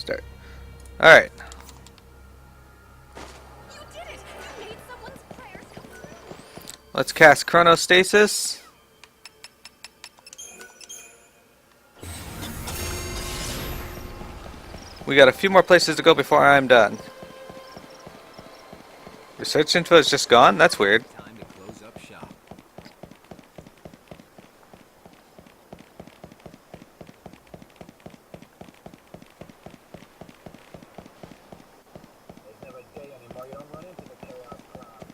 Start. Alright. You did it! You made someone's prayers come true! Let's cast Chronostasis. We got a few more places to go before I'm done. Research info is just gone? That's weird. Time to close up shop. There's never a day anymore you don't run into the chaos crowd.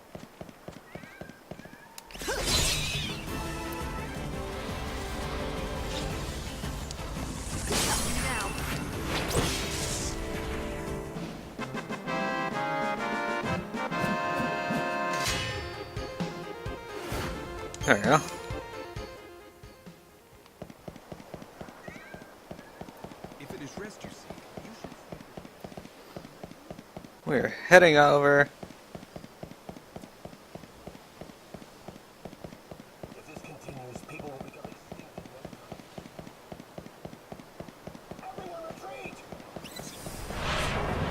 Now, There we go. If it is rest you seek, you should. We're heading over. If this continues, people will become extinct in no time. Everyone retreat!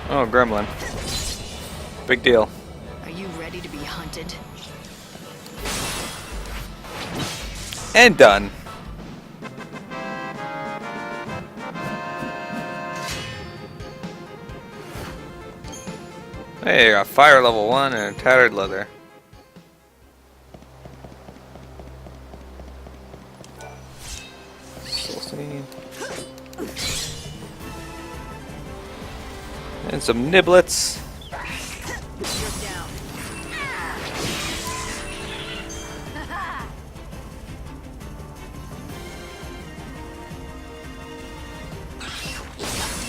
Oh, gremlin. Big deal. are you ready to be hunted? And done. Hey, got fire level 1 and a tattered leather. Soul seed. And some niblets. You're down.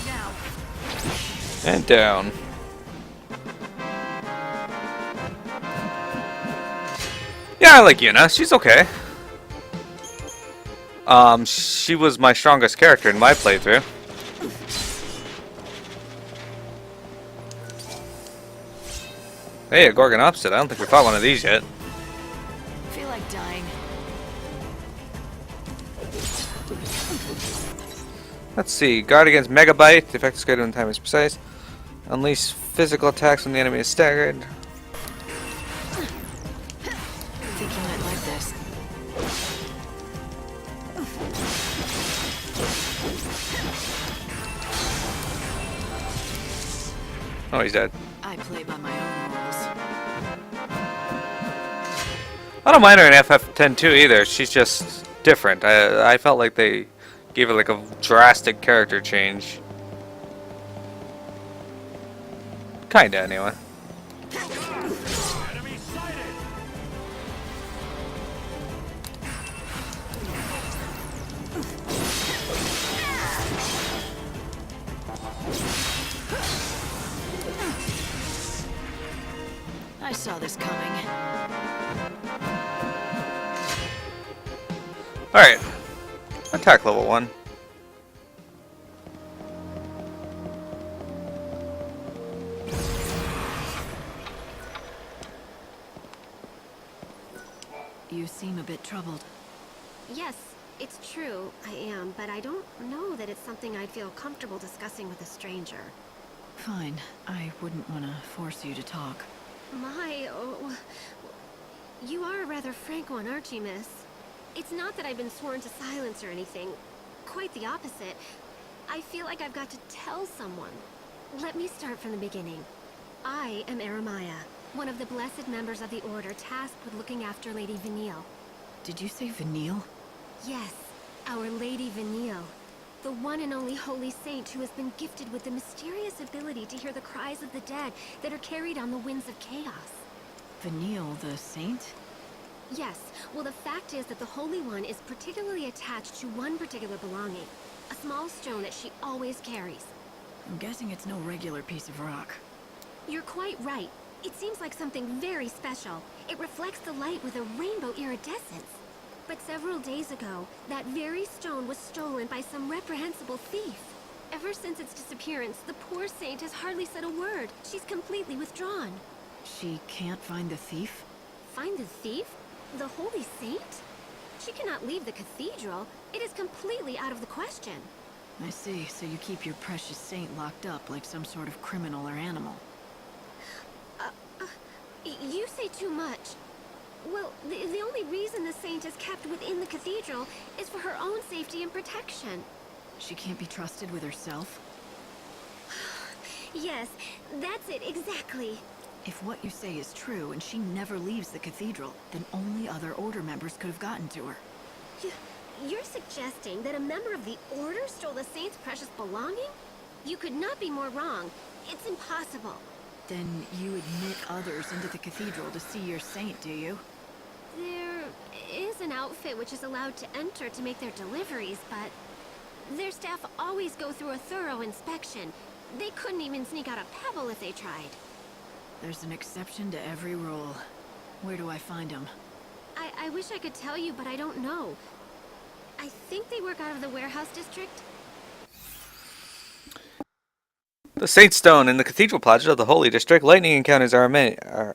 Now, And down. Yeah, I like Yuna. She's okay. She was my strongest character in my playthrough. Hey, a Gorgon Opposite. I don't think we fought one of these yet. feel like dying. Let's see. Guard against Megabyte. The effect is greater when time is precise. Unleash physical attacks when the enemy is staggered. I think you might like this. Oh, he's dead. I play by my own rules. I don't mind her in FF10 too either. She's just different. I felt like they gave her like a drastic character change. Kinda, anyway. Enemy sighted! I saw this coming. Alright. Attack level 1. You seem a bit troubled. Yes, it's true, I am, but I don't know that it's something I'd feel comfortable discussing with a stranger. Fine. I wouldn't want to force you to talk. Oh... You are a rather frank one, aren't you, miss? It's not that I've been sworn to silence or anything. Quite the opposite. I feel like I've got to tell someone. Let me start from the beginning. I am Eremiah, one of the blessed members of the Order tasked with looking after Lady Vanille. Did you say Vanille? Yes, our Lady Vanille. The one and only holy saint who has been gifted with the mysterious ability to hear the cries of the dead that are carried on the winds of chaos. Vanille, the saint? Yes, well the fact is that the Holy One is particularly attached to one particular belonging. A small stone that she always carries. I'm guessing it's no regular piece of rock. You're quite right. It seems like something very special. It reflects the light with a rainbow iridescence. But several days ago, that very stone was stolen by some reprehensible thief. Ever since its disappearance, the poor saint has hardly said a word. She's completely withdrawn. She can't find the thief? Find the thief? The holy saint? She cannot leave the cathedral. It is completely out of the question. I see, so you keep your precious saint locked up like some sort of criminal or animal. You say too much. Well, the only reason the saint is kept within the cathedral is for her own safety and protection. She can't be trusted with herself? Yes, that's it, exactly. If what you say is true and she never leaves the cathedral, then only other Order members could have gotten to her. You're suggesting that a member of the Order stole the saint's precious belonging? You could not be more wrong. It's impossible. Then you admit others into the cathedral to see your saint, do you? There is an outfit which is allowed to enter to make their deliveries, but their staff always go through a thorough inspection. They couldn't even sneak out a pebble if they tried. There's an exception to every rule. Where do I find them? I wish I could tell you, but I don't know. I think they work out of the warehouse district. The Saint Stone in the Cathedral Plaza of the Holy District. Lightning encounters Aremia,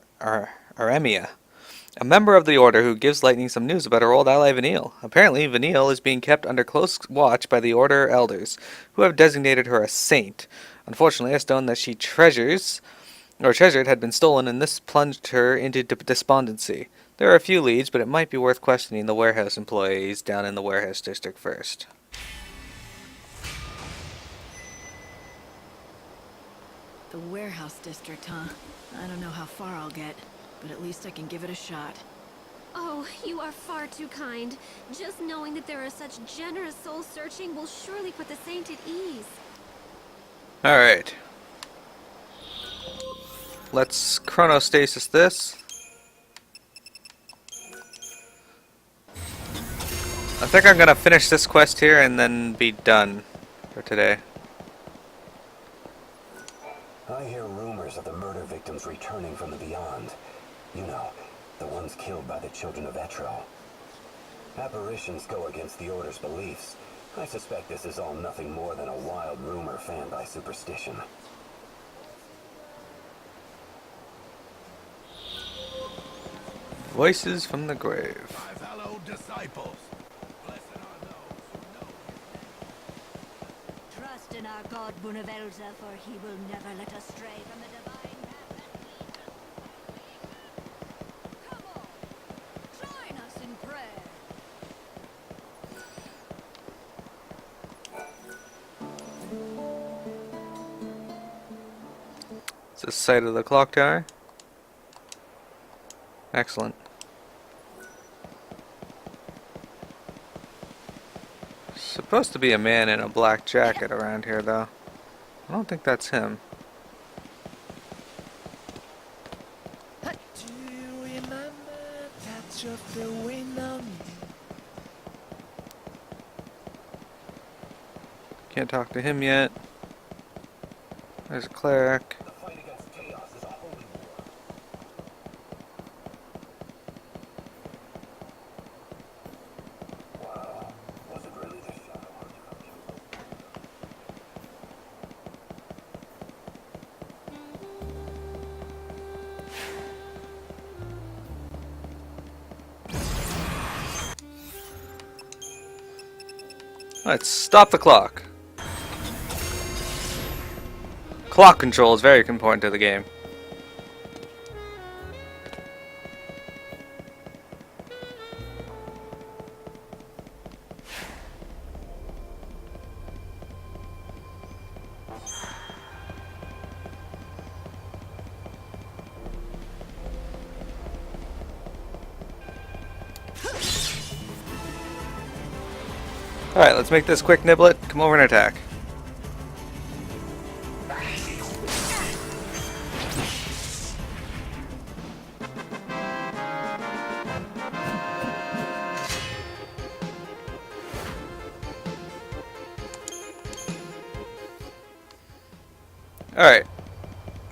a member of the Order who gives Lightning some news about her old ally Vanille. Apparently, Vanille is being kept under close watch by the Order elders, who have designated her a saint. Unfortunately, a stone that she treasured had been stolen, and this plunged her into despondency. There are a few leads, but it might be worth questioning the warehouse employees down in the warehouse district first. The warehouse district, huh? I don't know how far I'll get, but at least I can give it a shot. Oh, you are far too kind. Just knowing that there are such generous souls searching will surely put the saint at ease. Alright. Let's chronostasis this. I think I'm gonna finish this quest here and then be done for today. I hear rumors of the murder victims returning from the beyond. You know, the ones killed by the children of Etro. Apparitions go against the Order's beliefs. I suspect this is all nothing more than a wild rumor fanned by superstition. Voices from the grave. My fellow disciples, blessed are those who know his name. Trust in our God Bunavelza, for he will never let us stray from the divine path that leads us. Come on, join us in prayer. It's the site of the clock tower. Excellent. Supposed to be a man in a black jacket around here, though. I don't think that's him. Do you remember that you're the winner? Can't talk to him yet. There's a cleric. The fight against chaos is a holy war. Wow, was it really the shadow hunter who killed Let's stop the clock. Clock control is very important to the game. Alright, let's make this quick, Niblet. Come over and attack. Alright,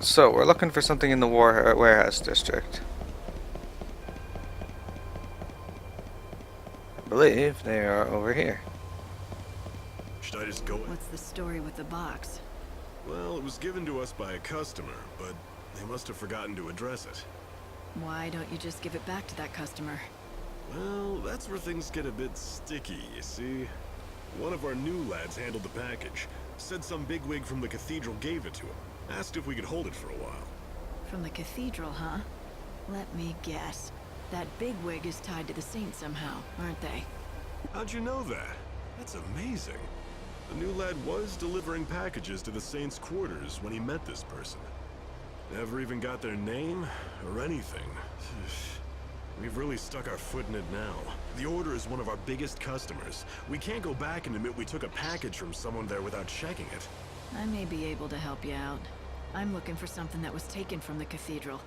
so we're looking for something in the warehouse district. I believe they are over here. Should I just go in? What's the story with the box? Well, it was given to us by a customer, but they must have forgotten to address it. Why don't you just give it back to that customer? Well, that's where things get a bit sticky, you see? One of our new lads handled the package. Said some bigwig from the cathedral gave it to him. Asked if we could hold it for a while. From the cathedral, huh? Let me guess. That bigwig is tied to the saint somehow, aren't they? How'd you know that? That's amazing. The new lad was delivering packages to the saint's quarters when he met this person. Never even got their name or anything. We've really stuck our foot in it now. The Order is one of our biggest customers. We can't go back and admit we took a package from someone there without checking it. I may be able to help you out. I'm looking for something that was taken from the cathedral.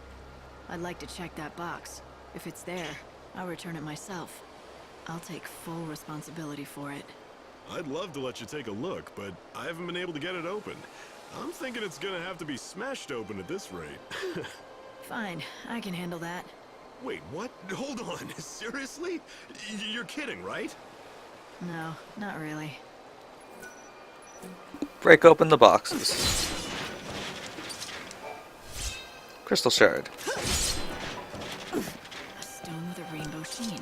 I'd like to check that box. If it's there, I'll return it myself. I'll take full responsibility for it. I'd love to let you take a look, but I haven't been able to get it open. I'm thinking it's gonna have to be smashed open at this rate. Fine, I can handle that. Wait, what? Hold on, seriously? You're kidding, right? No, not really. Break open the boxes. Crystal shard. A stone with a rainbow sheen.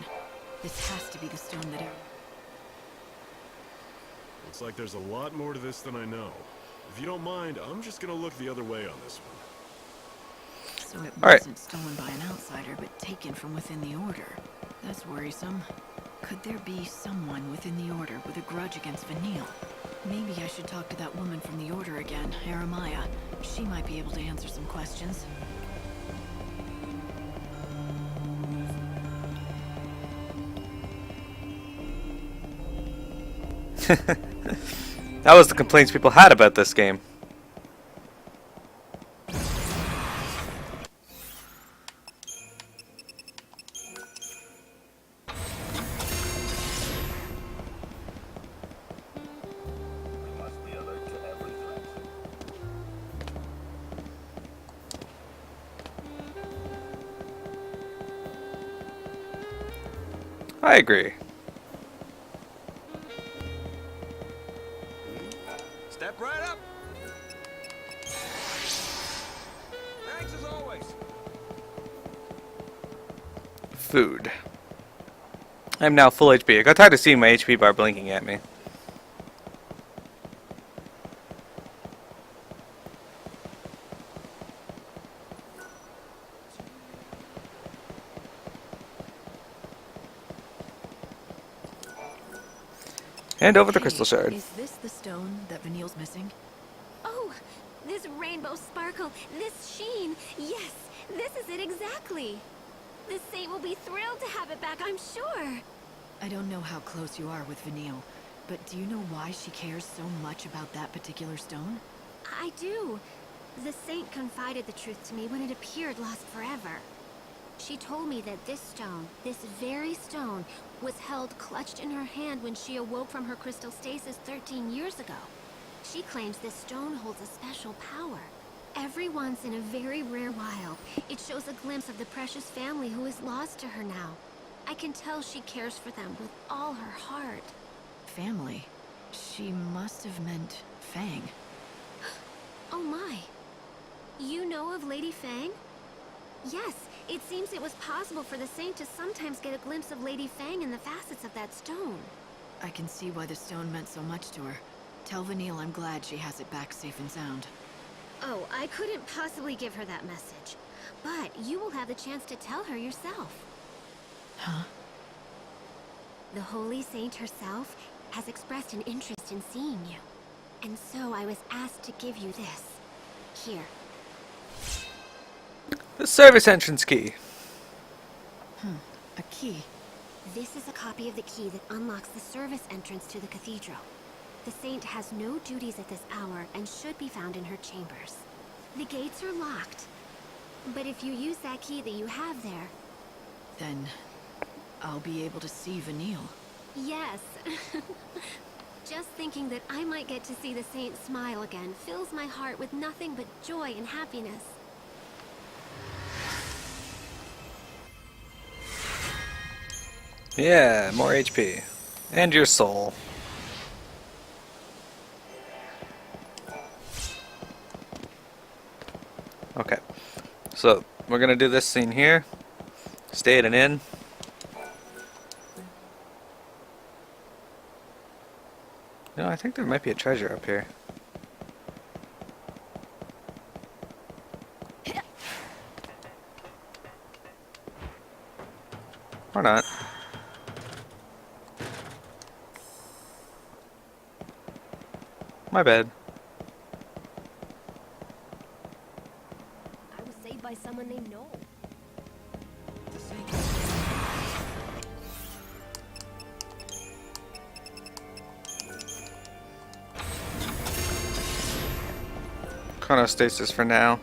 This has to be the stone that... Looks like there's a lot more to this than I know. If you don't mind, I'm just gonna look the other way on this one. So it All right. wasn't stolen by an outsider, but taken from within the Order. That's worrisome. Could there be someone within the Order with a grudge against Vanille? Maybe I should talk to that woman from the Order again, Aramaya. She might be able to answer some questions. That was the complaints people had about this game. We must be alert to every threat. I agree. Step right up. Thanks as always. Food. I'm now full HP. I got tired of seeing my HP bar blinking at me. Hand over the crystal shard. Is this the stone that Vanille's missing? Oh, this rainbow sparkle, this sheen. Yes, this is it exactly. The saint will be thrilled to have it back, I'm sure. I don't know how close you are with Vanille, but do you know why she cares so much about that particular stone? I do. The saint confided the truth to me when it appeared lost forever. She told me that this stone, this very stone, was held clutched in her hand when she awoke from her crystal stasis 13 years ago. She claims this stone holds a special power. Every once in a very rare while, it shows a glimpse of the precious family who is lost to her now. I can tell she cares for them with all her heart. Family? She must have meant Fang. Oh my. You know of Lady Fang? Yes, it seems it was possible for the saint to sometimes get a glimpse of Lady Fang in the facets of that stone. I can see why the stone meant so much to her. Tell Vanille I'm glad she has it back safe and sound. Oh, I couldn't possibly give her that message. But you will have the chance to tell her yourself. Huh? The Holy Saint herself has expressed an interest in seeing you. And so I was asked to give you this. Here. The service entrance key. A key. This is a copy of the key that unlocks the service entrance to the cathedral. The saint has no duties at this hour and should be found in her chambers. The gates are locked. But if you use that key that you have there... Then I'll be able to see Vanille. Yes. Just thinking that I might get to see the saint smile again fills my heart with nothing but joy and happiness. Yeah, more HP. And your soul. Okay. So, we're gonna do this scene here. Stay at an inn. think there might be a treasure up here. Or not. My bad. I was saved by someone named Noel. Chronostasis for now.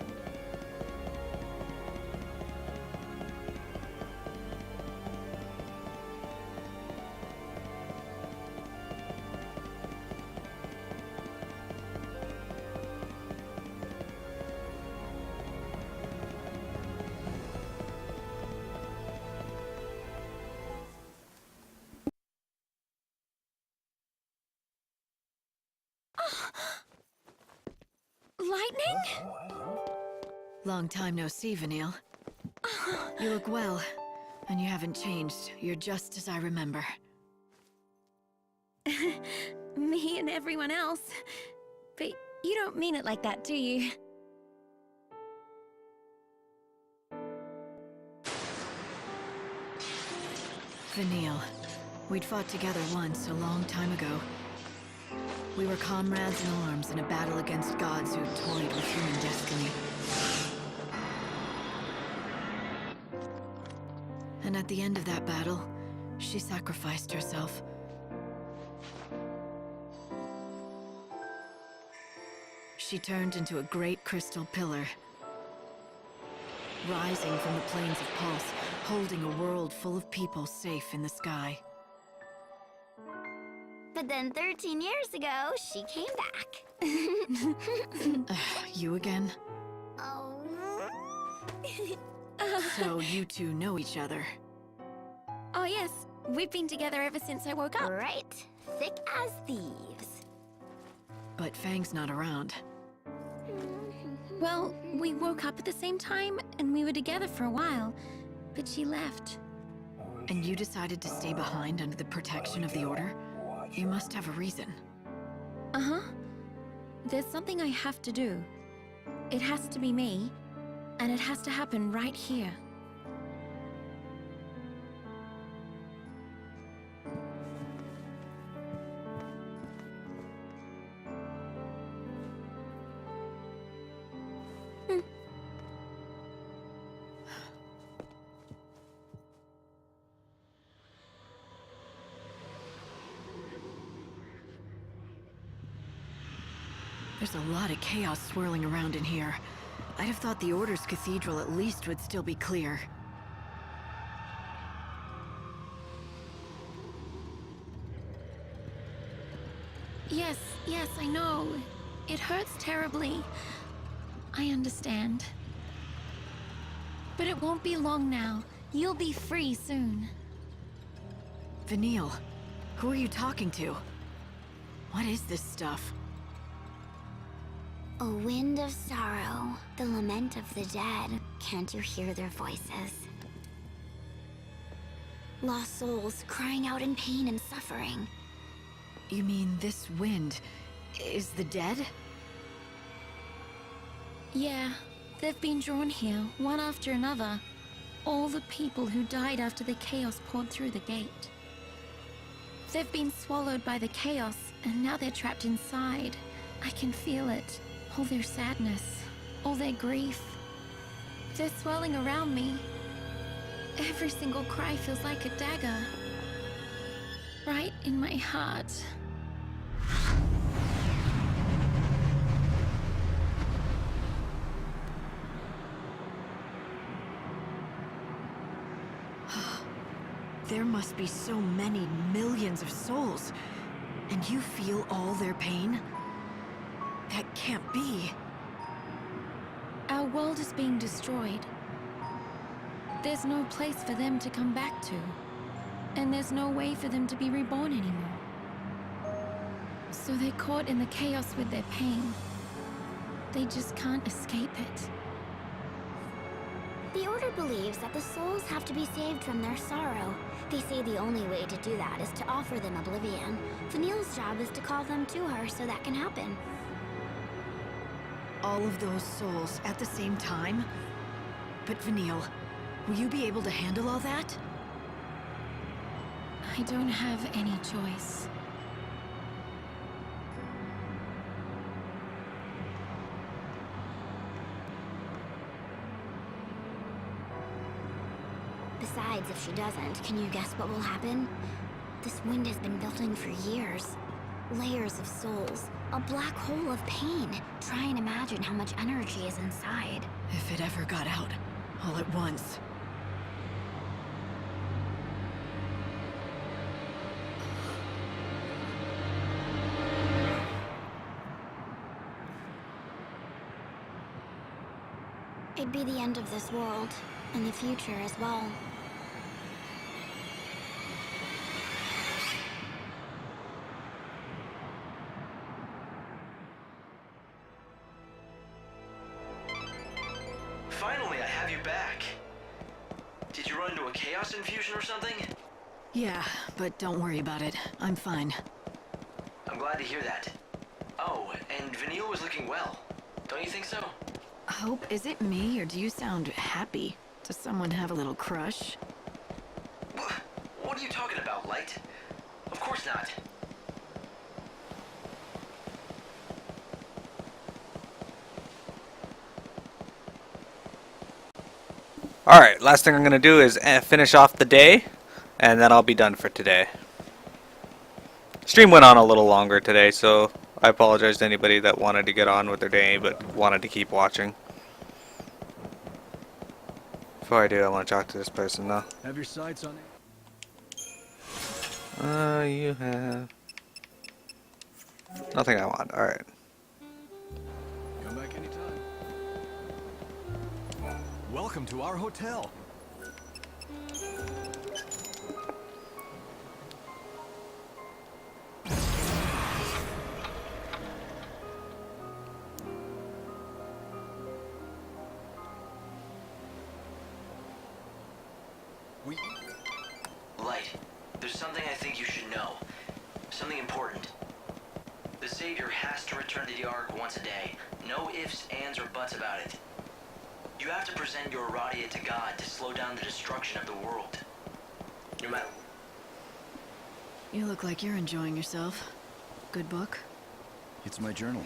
Lightning? Long time no see, Vanille. You look well, and you haven't changed. You're just as I remember. Me and everyone else. But you don't mean it like that, do you? Vanille. We'd fought together once, a long time ago. We were comrades in arms in a battle against gods who toyed with human destiny. And at the end of that battle, she sacrificed herself. She turned into a great crystal pillar, rising from the plains of Pulse, holding a world full of people safe in the sky. But then 13 years ago, she came back. You again? Oh. So you two know each other. Oh yes, we've been together ever since I woke up. Right, thick as thieves. But Fang's not around. Well, we woke up at the same time, and we were together for a while, but she left. And you decided to stay behind under the protection of the Order? You must have a reason. Uh-huh. There's something I have to do. It has to be me, and it has to happen right here. There's a lot of chaos swirling around in here. I'd have thought the Order's cathedral at least would still be clear. Yes, I know. It hurts terribly. I understand. But it won't be long now. You'll be free soon. Vanille, who are you talking to? What is this stuff? A wind of sorrow, the lament of the dead. Can't you hear their voices? Lost souls crying out in pain and suffering. You mean this wind is the dead? Yeah, they've been drawn here, one after another. All the people who died after the chaos poured through the gate. They've been swallowed by the chaos, and now they're trapped inside. I can feel it. All their sadness, all their grief. They're swirling around me. Every single cry feels like a dagger. Right in my heart. There must be so many millions of souls, and you feel all their pain? That can't be. Our world is being destroyed. There's no place for them to come back to. And there's no way for them to be reborn anymore. So they're caught in the chaos with their pain. They just can't escape it. The Order believes that the souls have to be saved from their sorrow. They say the only way to do that is to offer them oblivion. Vanille's job is to call them to her so that can happen. All of those souls at the same time? But Vanille, will you be able to handle all that? I don't have any choice. Besides, if she doesn't, can you guess what will happen? This wind has been building for years. Layers of souls. A black hole of pain. Try and imagine how much energy is inside. If it ever got out, all at once. It'd be the end of this world, and the future as well. Finally, I have you back. Did you run into a chaos infusion or something? Yeah, but don't worry about it. I'm fine. I'm glad to hear that. Oh, and Vanille was looking well. Don't you think so? Hope, is it me, or do you sound happy? Does someone have a little crush? What are you talking about, Light? Of course not. Alright, last thing I'm going to do is finish off the day, and then I'll be done for today. Stream went on a little longer today, so I apologize to anybody that wanted to get on with their day but wanted to keep watching. Before I do, I want to talk to this person though. Have your sights on it? You have... Nothing I want, alright. Come back anytime. Welcome to our hotel. Light, there's something I think you should know. Something important. The Savior has to return to the Ark once a day. No ifs, ands, or buts about it. You have to present your Aradia to God to slow down the destruction of the world. No matter... You look like you're enjoying yourself. Good book? It's my journal.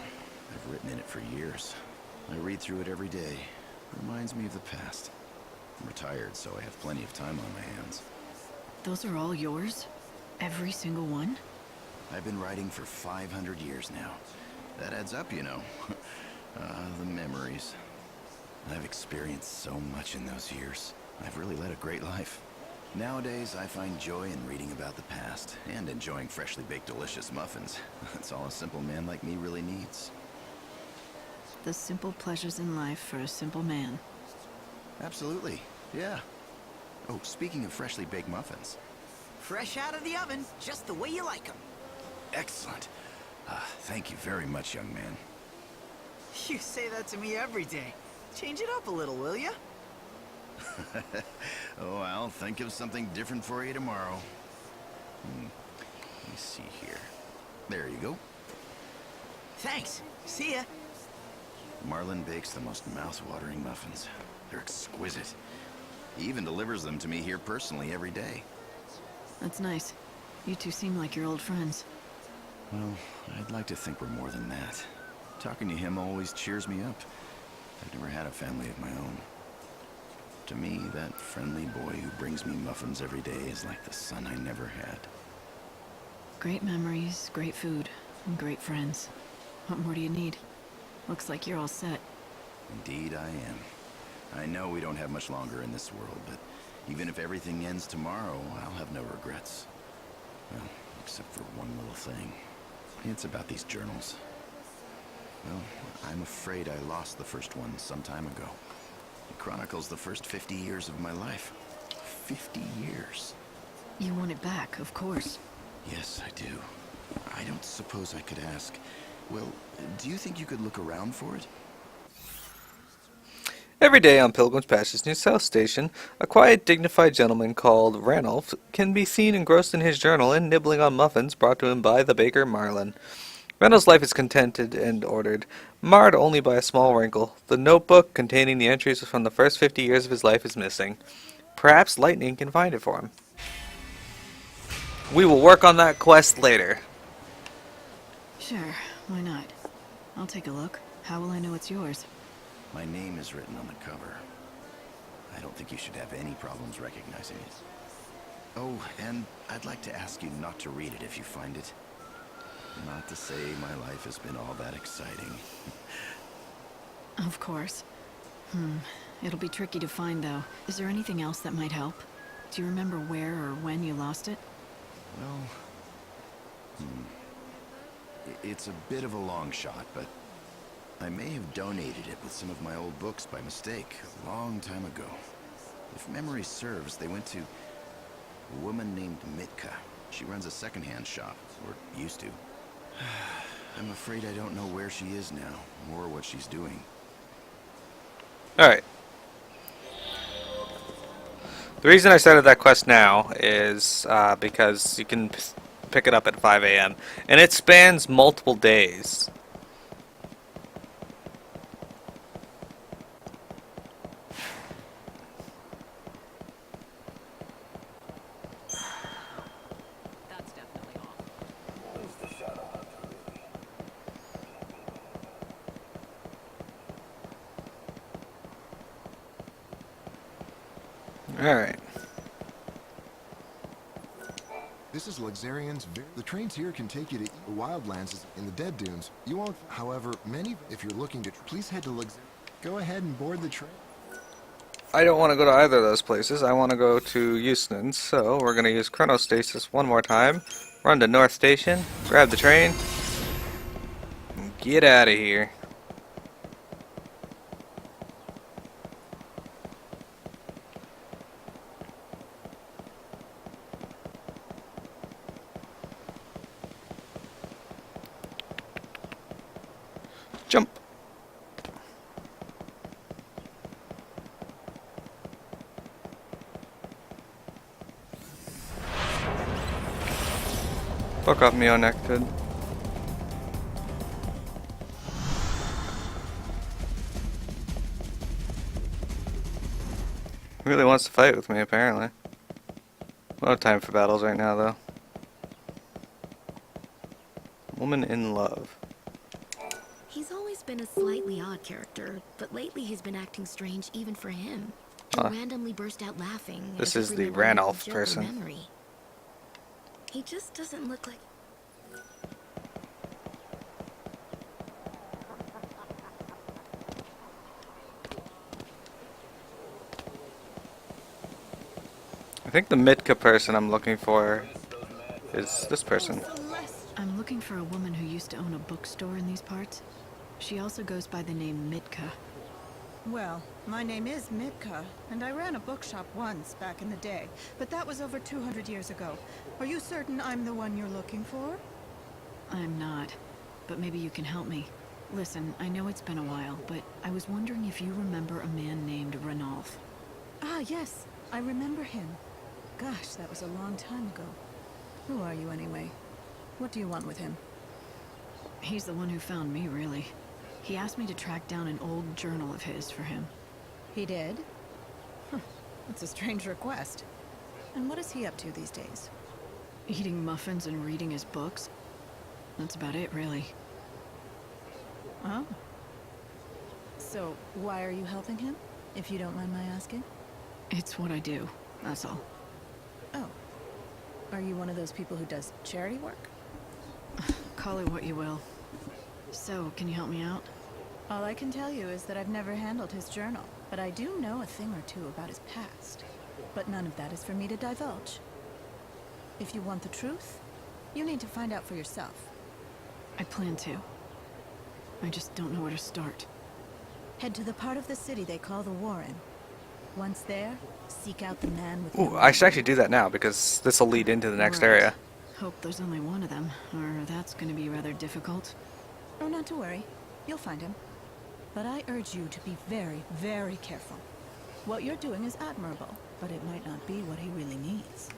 I've written in it for years. I read through it every day. Reminds me of the past. I'm retired, so I have plenty of time on my hands. Those are all yours? Every single one? I've been writing for 500 years now. That adds up, you know. The memories. I've experienced so much in those years. I've really led a great life. Nowadays, I find joy in reading about the past and enjoying freshly baked delicious muffins. That's all a simple man like me really needs. The simple pleasures in life for a simple man. Absolutely, yeah. Oh, speaking of freshly baked muffins. Fresh out of the oven, just the way you like them. Excellent. Thank you very much, young man. You say that to me every day. Change it up a little, will ya? Oh, I'll think of something different for you tomorrow. Let me see here. There you go. Thanks. See ya. Marlin bakes the most mouth-watering muffins. They're exquisite. He even delivers them to me here personally every day. That's nice. You two seem like you're old friends. Well, I'd like to think we're more than that. Talking to him always cheers me up. I've never had a family of my own. To me, that friendly boy who brings me muffins every day is like the son I never had. Great memories, great food, and great friends. What more do you need? Looks like you're all set. Indeed I am. I know we don't have much longer in this world, but even if everything ends tomorrow, I'll have no regrets. Well, except for one little thing. It's about these journals. Well, I'm afraid I lost the first one some time ago. It chronicles the first 50 years of my life. 50 years. You want it back, of course. Yes, I do. I don't suppose I could ask. Well, do you think you could look around for it? Every day on Pilgrim's Passage near South Station, a quiet, dignified gentleman called Ranulph can be seen engrossed in his journal and nibbling on muffins brought to him by the baker Marlin. Ranulph's life is contented and ordered, marred only by a small wrinkle. The notebook containing the entries from the first 50 years of his life is missing. Perhaps Lightning can find it for him. We will work on that quest later. Sure, why not? I'll take a look. How will I know it's yours? My name is written on the cover. I don't think you should have any problems recognizing it. Oh, and I'd like to ask you not to read it if you find it. Not to say my life has been all that exciting. Of course. It'll be tricky to find, though. Is there anything else that might help? Do you remember where or when you lost it? Well... It's a bit of a long shot, but I may have donated it with some of my old books by mistake a long time ago. If memory serves, they went to a woman named Mitka. She runs a secondhand shop, or used to. I'm afraid I don't know where she is now, or what she's doing. Alright. The reason I started that quest now is because you can pick it up at 5 a.m. and it spans multiple days. That's definitely off. Who's the shadow hunter, really? Alright. This is Luxarian's. The trains here can take you to the wildlands in the Dead Dunes. You won't, however, if you're looking to, please head to Lux. Go ahead and board the train. I don't want to go to either of those places. I want to go to Euston, so we're going to use Chronostasis one more time. Run to North Station, grab the train, and get out of here. Jump. Fuck off, Meonectid. Really wants to fight with me, apparently. No time for battles right now, though. Woman in love. He's always been a slightly odd character, but lately he's been acting strange even for him. He'll randomly burst out laughing. This as is if the remembering an old Ranulph joke or person. memory. He just doesn't look like... I think the Mitka person I'm looking for is this person. I'm looking for a woman who used to own a bookstore in these parts. She also goes by the name Mitka. Well, my name is Mitka, and I ran a bookshop once back in the day, but that was over 200 years ago. Are you certain I'm the one you're looking for? I'm not, but maybe you can help me. Listen, I know it's been a while, but I was wondering if you remember a man named Ranulph. Ah, yes, I remember him. Gosh, that was a long time ago. Who are you anyway? What do you want with him? He's the one who found me, really. He asked me to track down an old journal of his for him. He did? Huh, that's a strange request. And what is he up to these days? Eating muffins and reading his books. That's about it, really. Oh. So, why are you helping him, if you don't mind my asking? It's what I do, that's all. Oh. Are you one of those people who does charity work? Call it what you will. So, can you help me out? All I can tell you is that I've never handled his journal, but I do know a thing or two about his past. But none of that is for me to divulge. If you want the truth, you need to find out for yourself. I plan to. I just don't know where to start. Head to the part of the city they call the Warren. Once there, seek out the man with... Ooh, I should actually do that now, because this will lead into the next area. Hope there's only one of them, or that's gonna be rather difficult. Oh, not to worry. You'll find him. But I urge you to be very, very careful. What you're doing is admirable, but it might not be what he really needs.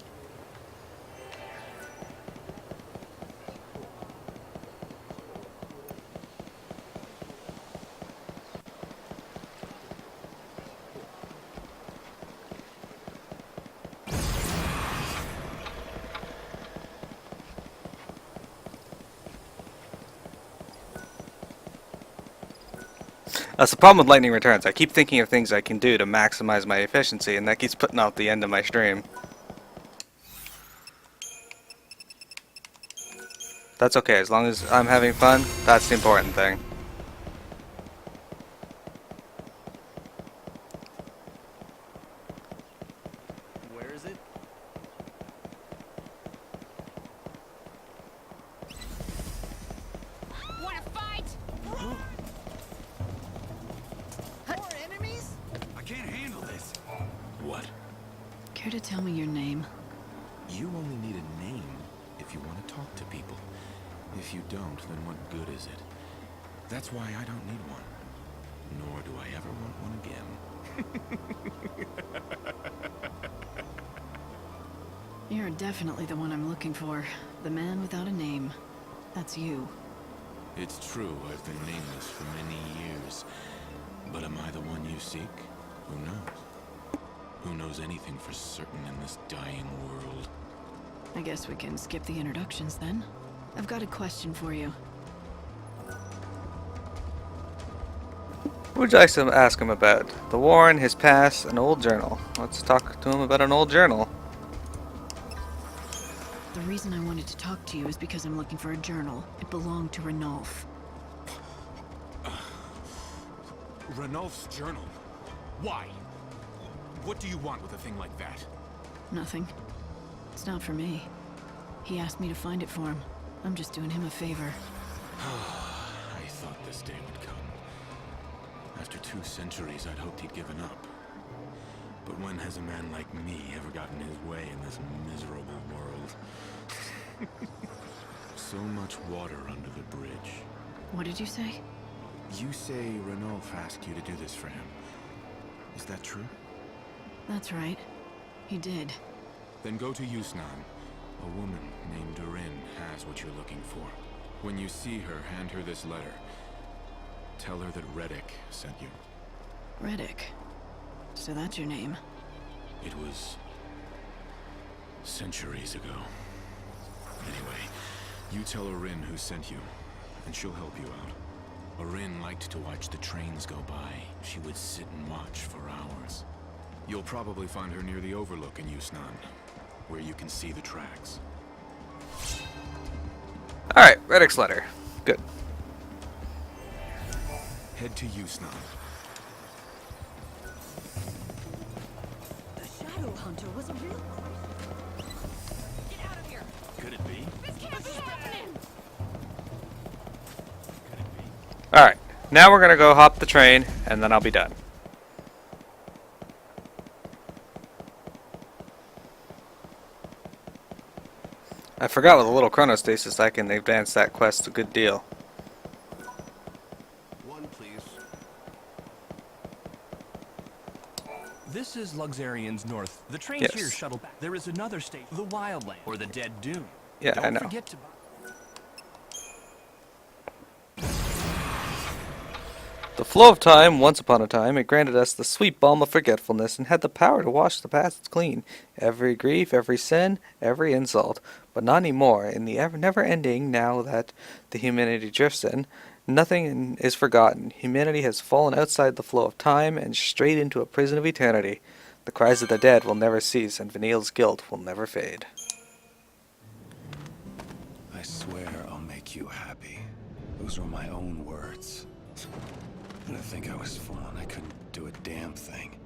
That's the problem with lightning returns. I keep thinking of things I can do to maximize my efficiency, and that keeps putting off the end of my stream. That's okay, as long as I'm having fun, that's the important thing. Where is it? Wanna fight? More enemies? I can't handle this. What? Care to tell me your name? You only need a name if you want to talk to people. If you don't, then what good is it? That's why I don't need one. Nor do I ever want one again. You're definitely the one I'm looking for. The man without a name. That's you. It's true, I've been nameless for many years. But am I the one you seek? Who knows? Who knows anything for certain in this dying world? I guess we can skip the introductions then. I've got a question for you. What would you like to ask him about? The Warren, his past, an old journal. Let's talk to him about an old journal. The reason I wanted to talk to you is because I'm looking for a journal. It belonged to Ranulf. Ranulf's journal? Why? What do you want with a thing like that? Nothing. It's not for me. He asked me to find it for him. I'm just doing him a favor. I thought this day would come. After 2 centuries, I'd hoped he'd given up. But when has a man like me ever gotten his way in this miserable world? So much water under the bridge. What did you say? You say Ranulf asked you to do this for him. Is that true? That's right. He did. Then go to Yusnan. A woman named Durin has what you're looking for. When you see her, hand her this letter. Tell her that Reddick sent you. Reddick. So that's your name. It was centuries ago. Anyway, you tell Orin who sent you, and she'll help you out. Orin liked to watch the trains go by. She would sit and watch for hours. You'll probably find her near the Overlook in Yusnan, where you can see the tracks. Alright, Reddick's letter. Good. Head to Yusnan. The Shadow Hunter was a real... Get out of here! Could it be? This can't be happening! Alright, now we're gonna go hop the train, and then I'll be done. I forgot with a little chronostasis I can advance that quest a good deal. One, please. This is Luxarian's North. The trains Yes. here shuttle back. There is another station, the Wildland, or the Dead Dune. Yeah, Don't I know. forget to buy. The flow of time, once upon a time, it granted us the sweet balm of forgetfulness and had the power to wash the past clean. Every grief, every sin, every insult. But not anymore. In the never-ending, now that the humanity drifts in, nothing is forgotten. Humanity has fallen outside the flow of time and straight into a prison of eternity. The cries of the dead will never cease, and Vanille's guilt will never fade. I swear I'll make you happy. Those were my own words. And I think I was fooling. I couldn't do a damn thing.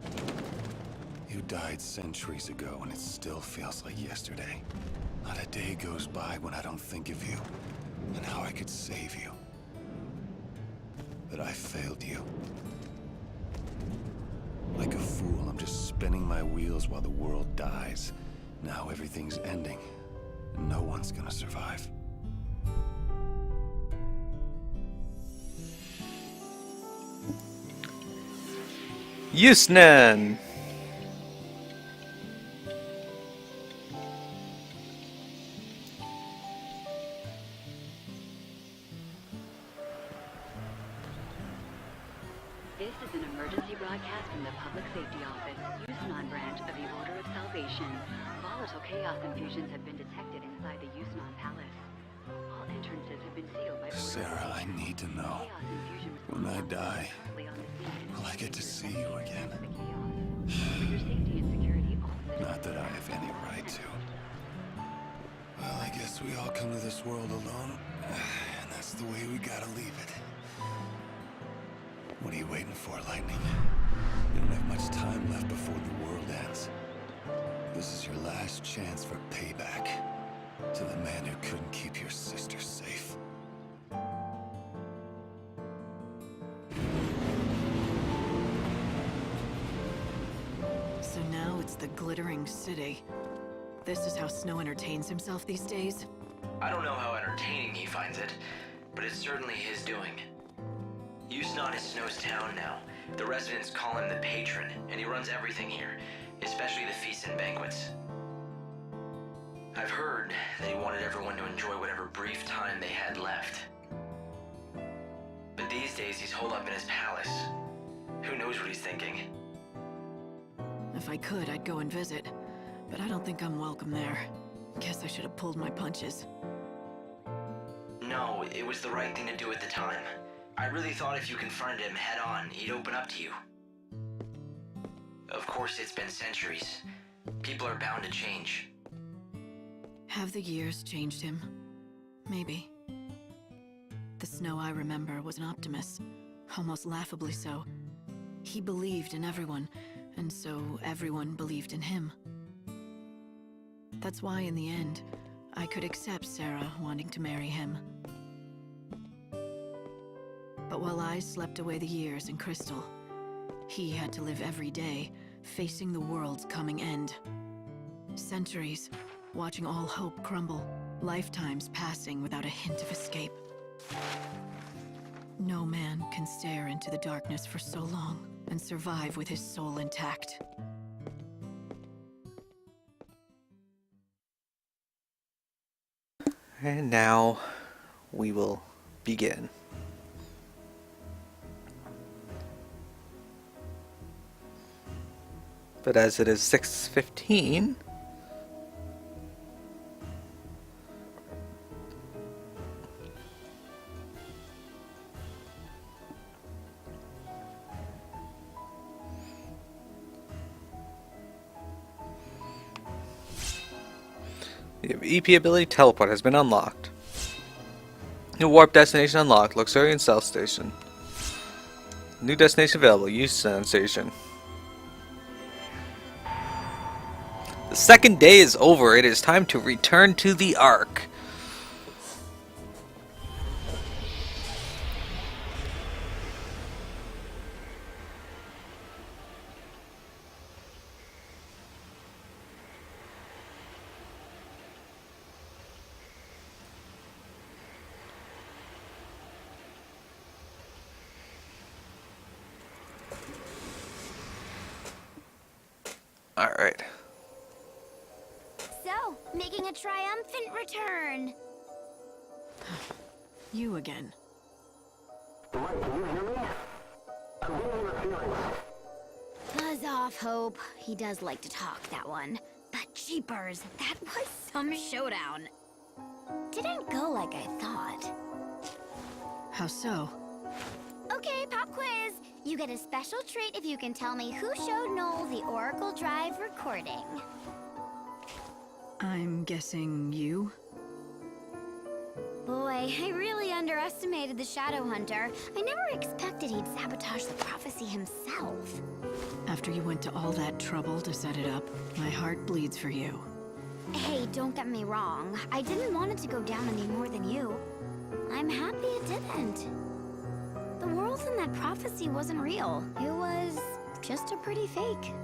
You died centuries ago, and it still feels like yesterday. Not a day goes by when I don't think of you, and how I could save you. But I failed you. Like a fool, I'm just spinning my wheels while the world dies. Now everything's ending, and no one's gonna survive. Yusnan! This is an emergency broadcast from the Public Safety Office, Yusnan branch of the Order of Salvation. Volatile chaos infusions have been detected inside the Yusnan Palace. All entrances have been sealed by order. Sarah, I need to know. When I die, will I get to see you again? Not that I have any right to. Well, I guess we all come to this world alone, and that's the way we gotta leave it. What are you waiting for, Lightning? You don't have much time left before the world ends. This is your last chance for payback to the man who couldn't keep your sister safe. So now it's the glittering city. This is how Snow entertains himself these days? I don't know how entertaining he finds it, but it's certainly his doing. Yusnan is Snow's town now. The residents call him the patron, and he runs everything here, especially the feasts and banquets. I've heard that he wanted everyone to enjoy whatever brief time they had left. But these days he's holed up in his palace. Who knows what he's thinking? If I could, I'd go and visit. But I don't think I'm welcome there. Guess I should have pulled my punches. No, it was the right thing to do at the time. I really thought if you confronted him head on, he'd open up to you. Of course, it's been centuries. People are bound to change. Have the years changed him? Maybe. The Snow I remember was an optimist, almost laughably so. He believed in everyone, and so everyone believed in him. That's why in the end, I could accept Sarah wanting to marry him. But while I slept away the years in Crystal, he had to live every day, facing the world's coming end. Centuries, watching all hope crumble, lifetimes passing without a hint of escape. No man can stare into the darkness for so long and survive with his soul intact. And now we will begin. But as it is 6:15, the EP ability teleport has been unlocked. New warp destination unlocked, Luxurian South Station. New destination available, Yusnan Station. The second day is over. It is time to return to the Ark. All right. So, making a triumphant return. You again. Mike, can you hear me? I'm getting interference. Buzz off, Hope. He does like to talk, that one. But jeepers, that was some showdown. Didn't go like I thought. How so? Okay, pop quiz. You get a special treat if you can tell me who showed Noel the Oracle Drive recording. I'm guessing you? Boy, I really underestimated the Shadow Hunter. I never expected he'd sabotage the prophecy himself. After you went to all that trouble to set it up, my heart bleeds for you. Hey, don't get me wrong. I didn't want it to go down any more than you. I'm happy it didn't. The world in that prophecy wasn't real. It was just a pretty fake.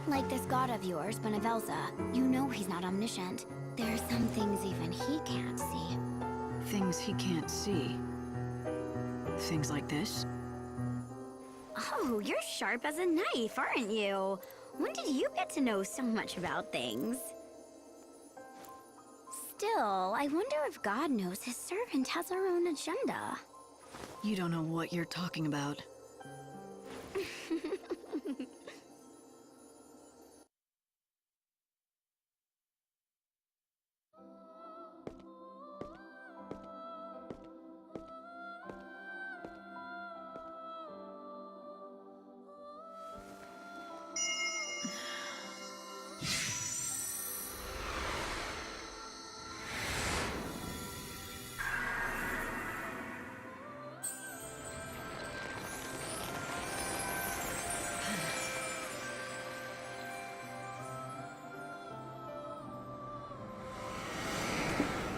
Like this god of yours, Benevelza. You know he's not omniscient. There are some things even he can't see. Things he can't see? Things like this? Oh, you're sharp as a knife, aren't you? When did you get to know so much about things? Still, I wonder if God knows his servant has her own agenda. You don't know what you're talking about.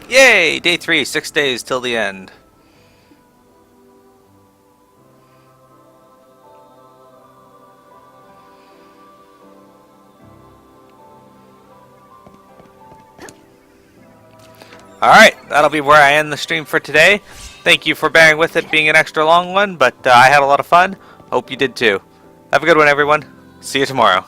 Yay! Day 3, 6 days till the end. Alright, that'll be where I end the stream for today. Thank you for bearing with it being an extra long one, but I had a lot of fun. Hope you did too. Have a good one, everyone. See you tomorrow.